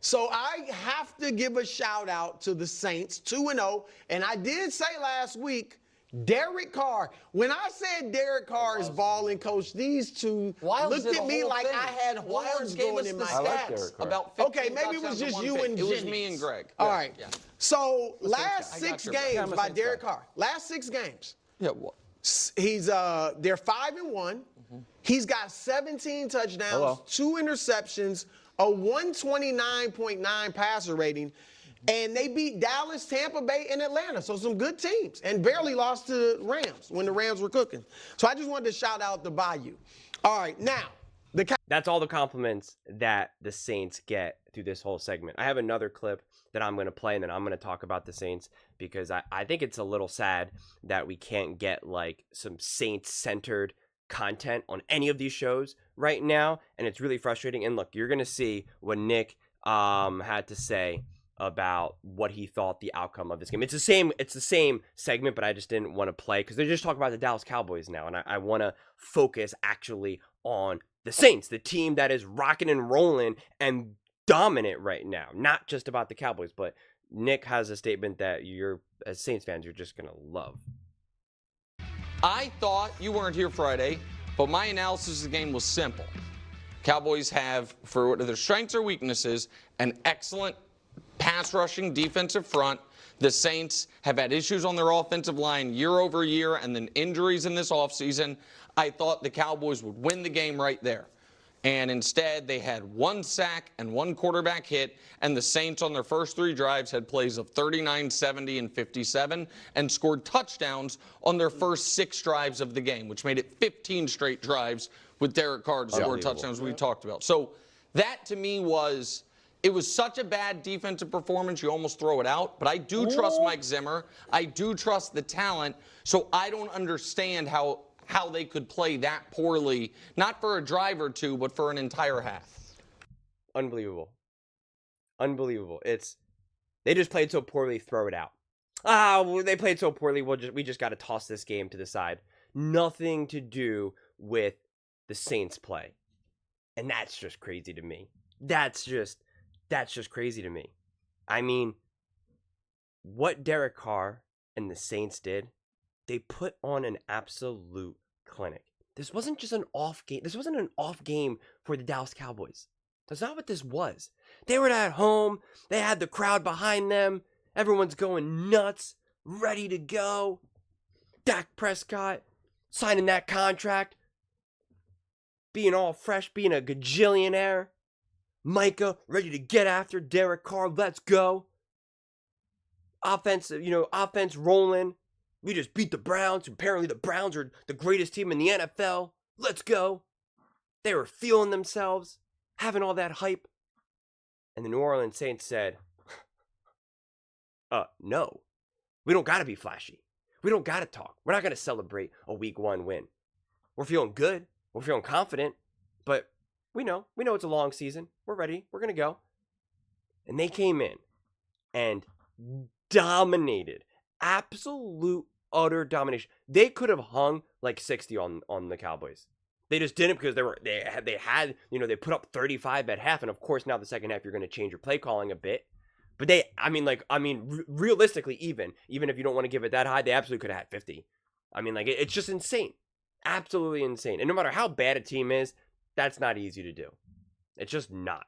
So I have to give a shout out to the Saints, 2-0. And I did say last week, Derek Carr. When I said Derek Carr is balling, coach, these two looked at me like I had horns going in my head. About okay, maybe it was just you and Jimmy. It was me and Greg. All right. Yeah. So last 6 games by Derek Carr. Last 6 games. Yeah, what? He's they're 5-1. He's got 17 touchdowns, 2 interceptions, a 129.9 passer rating, and they beat Dallas, Tampa Bay, and Atlanta. So some good teams, and barely lost to the Rams when the Rams were cooking. So I just wanted to shout out the Bayou. All right, now. That's all the compliments that the Saints get through this whole segment. I have another clip that I'm going to play, and then I'm going to talk about the Saints because I think it's a little sad that we can't get like some Saints-centered content on any of these shows right now, and it's really frustrating. And look, you're going to see what Nick had to say about what he thought the outcome of this game. It's the same segment, but I just didn't want to play because they're just talking about the Dallas Cowboys now, and I want to focus actually on the Saints, the team that is rocking and rolling and dominant right now. Not just about the Cowboys, but Nick has a statement that you're, as Saints fans, you're just going to love. I thought you weren't here Friday, but my analysis of the game was simple. Cowboys have, for their strengths or weaknesses, an excellent pass rushing defensive front. The Saints have had issues on their offensive line year over year and then injuries in this offseason. I thought the Cowboys would win the game right there. And instead, they had 1 sack and 1 quarterback hit, and the Saints on their first 3 drives had plays of 39, 70, and 57, and scored touchdowns on their first 6 drives of the game, which made it 15 straight drives with Derek Carr to score touchdowns we talked about. So that, to me, was such a bad defensive performance, you almost throw it out. But I do trust Mike Zimmer. I do trust the talent, so I don't understand how they could play that poorly, not for a drive or 2, but for an entire half. Unbelievable. Unbelievable. They just played so poorly, throw it out. They played so poorly, we just got to toss this game to the side. Nothing to do with the Saints play. And that's just crazy to me. That's just crazy to me. I mean, what Derek Carr and the Saints did, they put on an absolute clinic. This wasn't just an off game. This wasn't an off game for the Dallas Cowboys. That's not what this was. They were at home. They had the crowd behind them. Everyone's going nuts, ready to go. Dak Prescott signing that contract, being all fresh, being a gajillionaire. Micah ready to get after Derek Carr. Let's go. Offense rolling. We just beat the Browns. Apparently the Browns are the greatest team in the NFL. Let's go. They were feeling themselves, having all that hype. And the New Orleans Saints said, no. We don't got to be flashy. We don't got to talk. We're not going to celebrate a week 1 win. We're feeling good. We're feeling confident. But we know it's a long season. We're ready. We're going to go. And they came in and dominated. Absolute, utter domination. They could have hung like 60 on the Cowboys. They just didn't because they put up 35 at half, and of course now the second half you're going to change your play calling a bit. But realistically, even if you don't want to give it that high, they absolutely could have had 50. I mean, it's just insane, absolutely insane. And no matter how bad a team is, that's not easy to do. It's just not.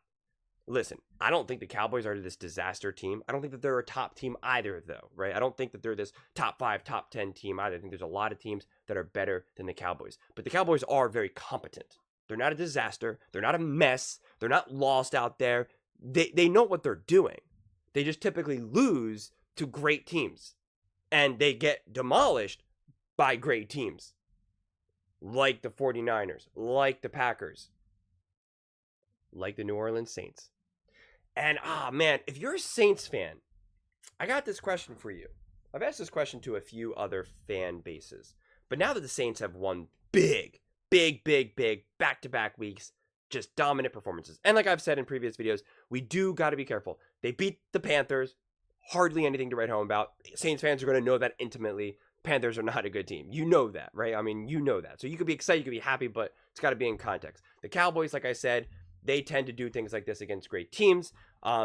Listen, I don't think the Cowboys are this disaster team. I don't think that they're a top team either, though, right? I don't think that they're this top 5, top 10 team either. I think there's a lot of teams that are better than the Cowboys. But the Cowboys are very competent. They're not a disaster. They're not a mess. They're not lost out there. They know what they're doing. They just typically lose to great teams. And they get demolished by great teams. Like the 49ers, like the Packers, like the New Orleans Saints. And, man, if you're a Saints fan, I got this question for you. I've asked this question to a few other fan bases. But now that the Saints have won big, back-to-back weeks, just dominant performances. And like I've said in previous videos, we do got to be careful. They beat the Panthers. Hardly anything to write home about. Saints fans are going to know that intimately. Panthers are not a good team. You know that, right? I mean, you know that. So you could be excited, you could be happy, but it's got to be in context. The Cowboys, like I said, they tend to do things like this against great teams.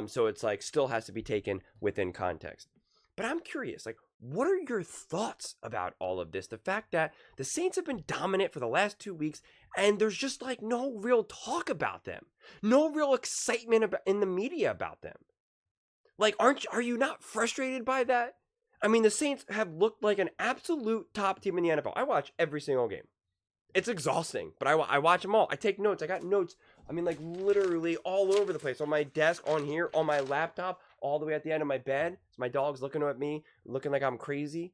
So it's like still has to be taken within context. But I'm curious, like, what are your thoughts about all of this? The fact that the Saints have been dominant for the last 2 weeks, and there's just like no real talk about them, no real excitement in the media about them. Like, are you not frustrated by that? I mean, the Saints have looked like an absolute top team in the NFL. I watch every single game. It's exhausting, but I watch them all. I take notes. I got notes. I mean, like, literally all over the place. On my desk, on here, on my laptop, all the way at the end of my bed. So my dog's looking at me, looking like I'm crazy.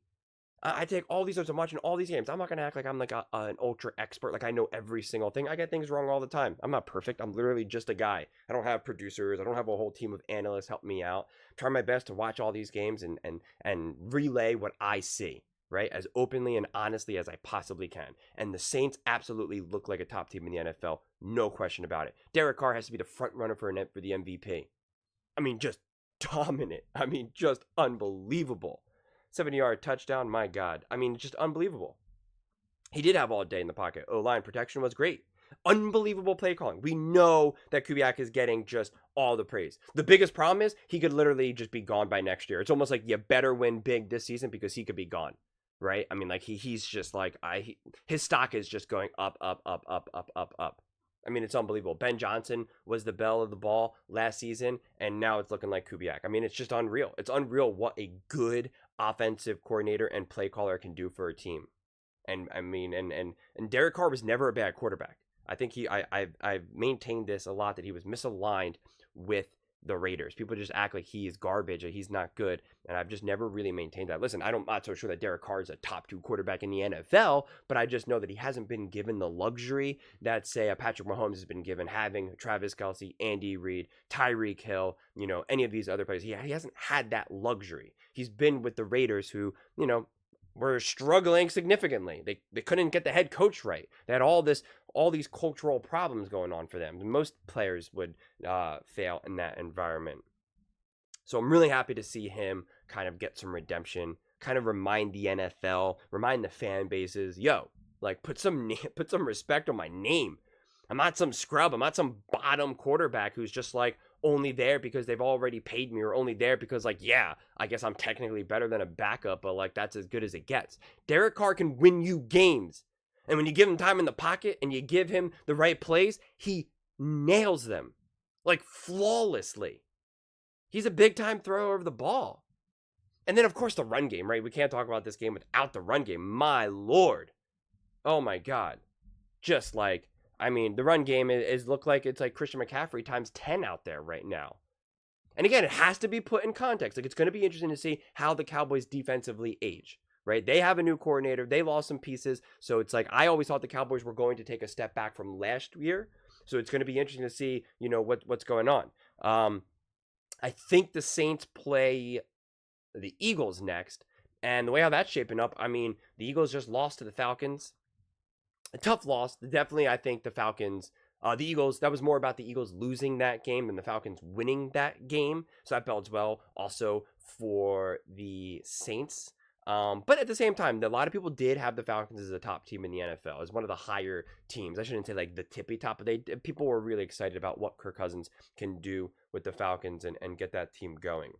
I take all these notes. I'm watching all these games. I'm not going to act like I'm like an ultra expert. Like I know every single thing. I get things wrong all the time. I'm not perfect. I'm literally just a guy. I don't have producers. I don't have a whole team of analysts help me out. I try my best to watch all these games and relay what I see, right? As openly and honestly as I possibly can. And the Saints absolutely look like a top team in the NFL. No question about it. Derek Carr has to be the front runner for the MVP. I mean, just dominant. I mean, just unbelievable. 70-yard touchdown, my God. I mean, just unbelievable. He did have all day in the pocket. O-line protection was great. Unbelievable play calling. We know that Kubiak is getting just all the praise. The biggest problem is he could literally just be gone by next year. It's almost like you better win big this season because he could be gone, right? I mean, like he's just like, his stock is just going up, up, up, up, up, up, up. I mean, it's unbelievable. Ben Johnson was the belle of the ball last season, and now it's looking like Kubiak. I mean, it's just unreal. It's unreal what a good offensive coordinator and play caller can do for a team. And I mean, and Derek Carr was never a bad quarterback. I think I've maintained this a lot that he was misaligned with the Raiders. People just act like he is garbage, and he's not good, and I've just never really maintained that. Listen, I'm not so sure that Derek Carr is a top 2 quarterback in the NFL, but I just know that he hasn't been given the luxury that, say, a Patrick Mahomes has been given, having Travis Kelce, Andy Reid, Tyreek Hill, any of these other players. He hasn't had that luxury. He's been with the Raiders who, were struggling significantly. They couldn't get the head coach right. They had all these cultural problems going on for them. Most players would fail in that environment. So I'm really happy to see him kind of get some redemption, kind of remind the NFL, remind the fan bases, like put some respect on my name. I'm not some scrub. I'm not some bottom quarterback who's just like only there because they've already paid me, or only there because like, yeah, I guess I'm technically better than a backup, but like that's as good as it gets. Derek Carr can win you games. And when you give him time in the pocket and you give him the right plays, he nails them like flawlessly. He's a big time thrower of the ball. And then of course the run game, right? We can't talk about this game without the run game. My Lord. Oh my God. Just like, I mean, the run game is look like it's like Christian McCaffrey times 10 out there right now. And again, it has to be put in context. Like, it's going to be interesting to see how the Cowboys defensively age, right? They have a new coordinator. They lost some pieces. So it's like, I always thought the Cowboys were going to take a step back from last year. So it's going to be interesting to see, what's going on. I think the Saints play the Eagles next. And the way how that's shaping up, I mean, the Eagles just lost to the Falcons. A tough loss. Definitely, I think the Falcons, the Eagles, that was more about the Eagles losing that game than the Falcons winning that game. So that bodes well also for the Saints. But at the same time, a lot of people did have the Falcons as a top team in the NFL, as one of the higher teams. I shouldn't say like the tippy top, but people were really excited about what Kirk Cousins can do with the Falcons and get that team going.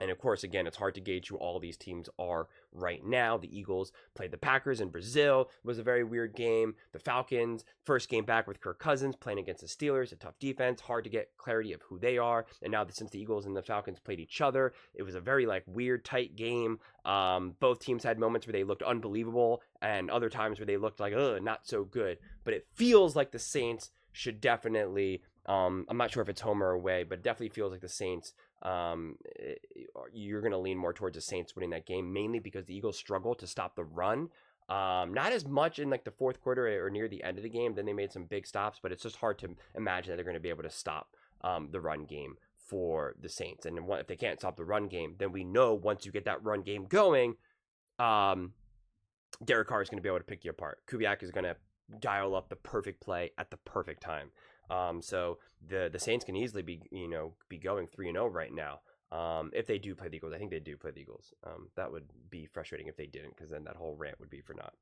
And of course, again, it's hard to gauge who all these teams are right now. The Eagles played the Packers in Brazil. It was a very weird game. The Falcons, first game back with Kirk Cousins, playing against the Steelers, a tough defense. Hard to get clarity of who they are. And now since the Eagles and the Falcons played each other, it was a very weird, tight game. Both teams had moments where they looked unbelievable and other times where they looked like, not so good. But it feels like the Saints should definitely, I'm not sure if it's home or away, but it definitely feels like the Saints, you're going to lean more towards the Saints winning that game, mainly because the Eagles struggle to stop the run. Not as much in the fourth quarter or near the end of the game. Then they made some big stops, but it's just hard to imagine that they're going to be able to stop the run game for the Saints. And if they can't stop the run game, then we know once you get that run game going, Derek Carr is going to be able to pick you apart. Kubiak is going to dial up the perfect play at the perfect time. So the Saints can easily be going 3-0 right now. If they do play the Eagles. I think they do play the Eagles. That would be frustrating if they didn't, because then that whole rant would be for naught.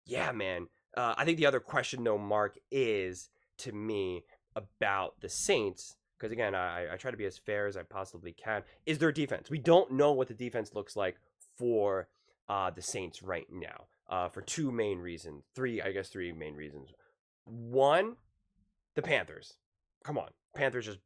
Yeah, man, I think the other question, though, Mark, is to me about the Saints. Because again, I try to be as fair as I possibly can. Is their defense? We don't know what the defense looks like for the Saints right now. For two main reasons, three main reasons. One, the Panthers. Come on, Panthers just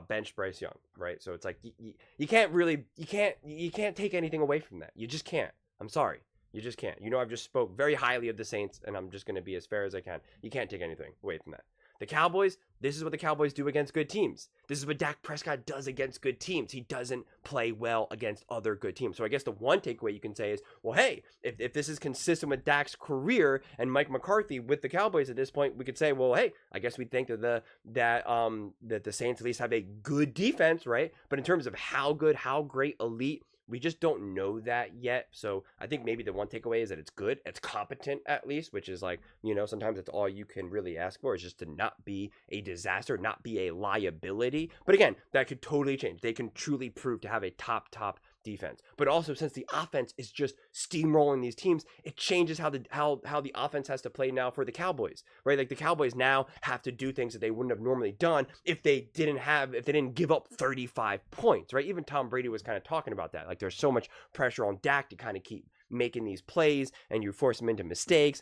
benched Bryce Young, right? So it's like you can't really you can't take anything away from that. You just can't. I'm sorry. You just can't. I've just spoke very highly of the Saints, and I'm just going to be as fair as I can. You can't take anything away from that. The Cowboys, this is what the Cowboys do against good teams. This is what Dak Prescott does against good teams. He doesn't play well against other good teams. So I guess the one takeaway you can say is, well, hey, if this is consistent with Dak's career and Mike McCarthy with the Cowboys at this point, we could say, well, hey, I guess we think that the Saints at least have a good defense, right? But in terms of how good, how great, elite, we just don't know that yet. So I think maybe the one takeaway is that it's good. It's competent at least, which is like, sometimes it's all you can really ask for, is just to not be a disaster, not be a liability. But again, that could totally change. They can truly prove to have a top defense. But also, since the offense is just steamrolling these teams, it changes how the offense has to play now for the Cowboys, right? Like the Cowboys now have to do things that they wouldn't have normally done if they didn't give up 35 points, right? Even Tom Brady was kind of talking about that. Like there's so much pressure on Dak to kind of keep making these plays, and you force him into mistakes,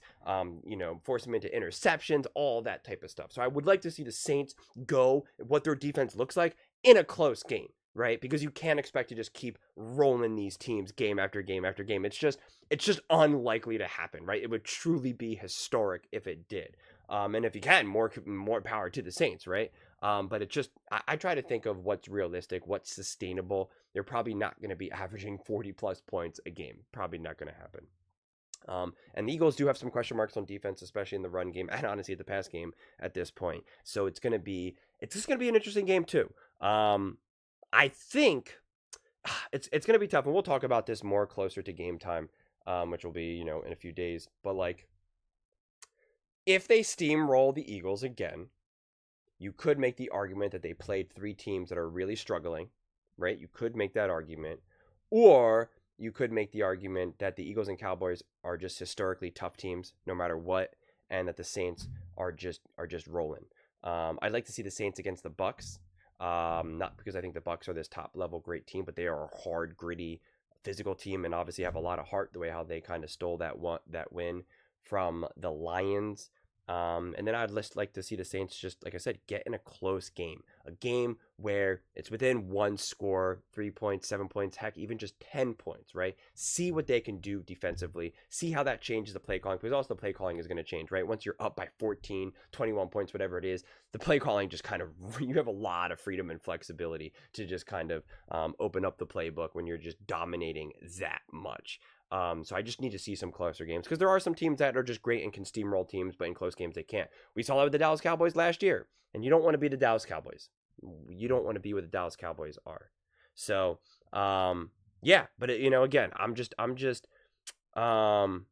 force him into interceptions, all that type of stuff. So I would like to see the Saints go what their defense looks like in a close game. Right? Because you can't expect to just keep rolling these teams game after game after game. It's just unlikely to happen, right? It would truly be historic if it did. And if you can, more power to the Saints, right? But it just, I try to think of what's realistic, what's sustainable. They're probably not going to be averaging 40 plus points a game. Probably not going to happen. And the Eagles do have some question marks on defense, especially in the run game and honestly at the pass game at this point. So it's just going to be an interesting game too. I think it's going to be tough, and we'll talk about this more closer to game time, which will be, in a few days. But like, if they steamroll the Eagles again, you could make the argument that they played three teams that are really struggling, right? You could make that argument. Or you could make the argument that the Eagles and Cowboys are just historically tough teams, no matter what, and that the Saints are just rolling. I'd like to see the Saints against the Bucs. Not because I think the Bucs are this top level great team, but they are a hard, gritty, physical team, and obviously have a lot of heart. The way how they kind of stole that win from the Lions. And then I'd just like to see the Saints, just like I said, get in a close game, a game where it's within one score, 3 points, 7 points, heck, even just 10 points, right? See what they can do defensively. See how that changes the play calling, because also the play calling is going to change, right? Once you're up by 14, 21 points, whatever it is, the play calling just kind of, you have a lot of freedom and flexibility to just kind of open up the playbook when you're just dominating that much. So I just need to see some closer games, because there are some teams that are just great and can steamroll teams, but in close games they can't. We saw that with the Dallas Cowboys last year, and you don't want to be the Dallas Cowboys. You don't want to be where the Dallas Cowboys are. So, yeah, but again, I'm just trying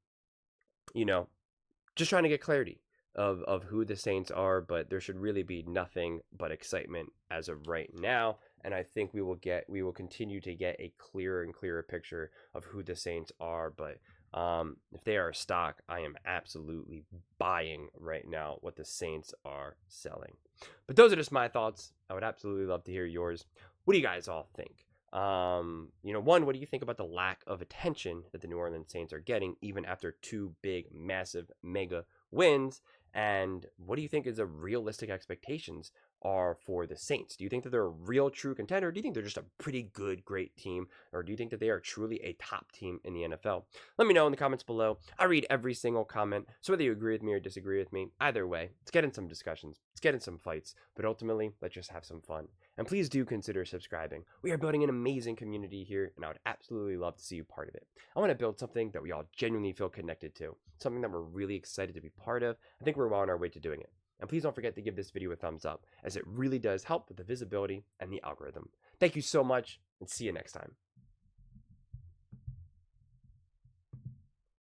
to get clarity of who the Saints are, but there should really be nothing but excitement as of right now. And I think we will continue to get a clearer and clearer picture of who the Saints are. But if they are a stock, I am absolutely buying right now what the Saints are selling. But those are just my thoughts. I would absolutely love to hear yours. What do you guys all think? One, what do you think about the lack of attention that the New Orleans Saints are getting, even after two big, massive, mega wins? And what do you think is the realistic expectations are for the Saints? Do you think that they're a real true contender? Do you think they're just a pretty good, great team? Or do you think that they are truly a top team in the NFL? Let me know in the comments below. I read every single comment. So whether you agree with me or disagree with me, either way, let's get in some discussions. Let's get in some fights. But ultimately, let's just have some fun. And please do consider subscribing. We are building an amazing community here, and I would absolutely love to see you part of it. I want to build something that we all genuinely feel connected to, something that we're really excited to be part of. I think we're well on our way to doing it. And please don't forget to give this video a thumbs up, as it really does help with the visibility and the algorithm. Thank you so much, and see you next time.